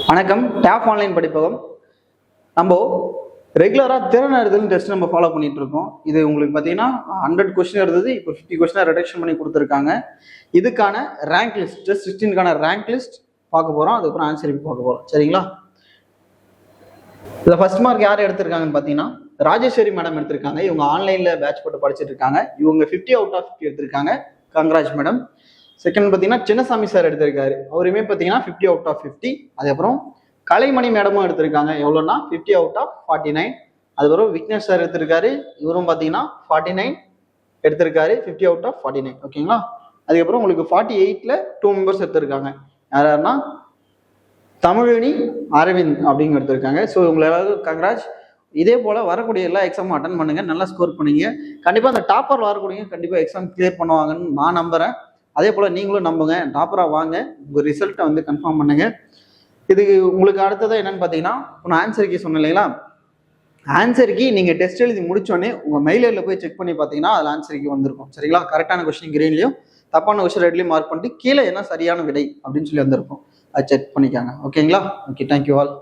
வணக்கம். Tab online படிப்பகம். நம்ம ரெகுலராக திறன் அறிதல் டெஸ்ட் நம்ம ஃபாலோ பண்ணிட்டு இருக்கோம். இது உங்களுக்கு பார்த்தீங்கன்னா 100 கொஸ்டின் இருந்தது, இப்போ 50 கொஸ்டினாக ரிடக்ஷன் பண்ணி கொடுத்துருக்காங்க. இதுக்கான ரேங்க் லிஸ்ட், டெஸ்ட் 16க்கான ரேங்க் லிஸ்ட் பார்க்க போகிறோம். அதுக்கப்புறம் ஆன்சர் பார்க்க போகிறோம். சரிங்களா? இதில் ஃபர்ஸ்ட் மார்க் யார் எடுத்திருக்காங்கன்னு பார்த்தீங்கன்னா ராஜேஸ்வரி மேடம் எடுத்திருக்காங்க. இவங்க ஆன்லைனில் பேட்ச் போட்டு படிச்சுட்டு இருக்காங்க. இவங்க 50 அவுட் ஆஃப் 50 எடுத்திருக்காங்க. Congrats madam. செகண்ட் பார்த்தீங்கன்னா சின்னசாமி சார் எடுத்திருக்காரு. அவருமே பார்த்தீங்கன்னா 50 அவுட் ஆஃப் 50. அதுக்கப்புறம் கலைமணி மேடமும் எடுத்திருக்காங்க. எவ்வளோன்னா 50 அவுட் ஆஃப் 49. அதுக்கப்புறம் விக்னேஷ் சார் எடுத்திருக்காரு. இவரும் பார்த்தீங்கன்னா 49 எடுத்திருக்காரு. 50 அவுட் ஆஃப் 49. ஓகேங்களா? அதுக்கப்புறம் உங்களுக்கு 48ல 2 மெம்பர்ஸ் எடுத்திருக்காங்க. யாருன்னா தமிழினி அரவிந்த் அப்படிங்க எடுத்திருக்காங்க. ஸோ உங்களை எல்லாரும் கங்க்ராஜ். இதே போல வரக்கூடிய எல்லா எக்ஸாமும் அட்டன் பண்ணுங்க, நல்லா ஸ்கோர் பண்ணீங்க. கண்டிப்பாக அந்த டாப்பர் வரக்கூடிய கண்டிப்பாக எக்ஸாம் கிளியர் பண்ணுவாங்கன்னு நான் நம்புறேன். அதே போல் நீங்களும் நம்புங்க, டாப்பராக வாங்க, உங்கள் ரிசல்ட்டை வந்து கன்ஃபார்ம் பண்ணுங்க. இது உங்களுக்கு அடுத்ததாக என்னன்னு பார்த்தீங்கன்னா, நான் ஆன்சர் கீ சொன்னேன் இல்லைங்களா? ஆன்சர் கீ நீங்கள் டெஸ்ட் எழுதி முடிச்சோடனே உங்கள் மெயிலில் போய் செக் பண்ணி பார்த்தீங்கன்னா அதில் ஆன்சர் கீ வந்திருக்கும். சரிங்களா? கரெக்டான கொஸ்டின் கிரீன்லையும், தப்பான கொஸ்டின் ரெட்லையும் மார்க் பண்ணிட்டு கீழே என்ன சரியான விடை அப்படின்னு சொல்லி வந்திருக்கும். அதை செக் பண்ணிக்காங்க. ஓகேங்களா? Okay, thank you all.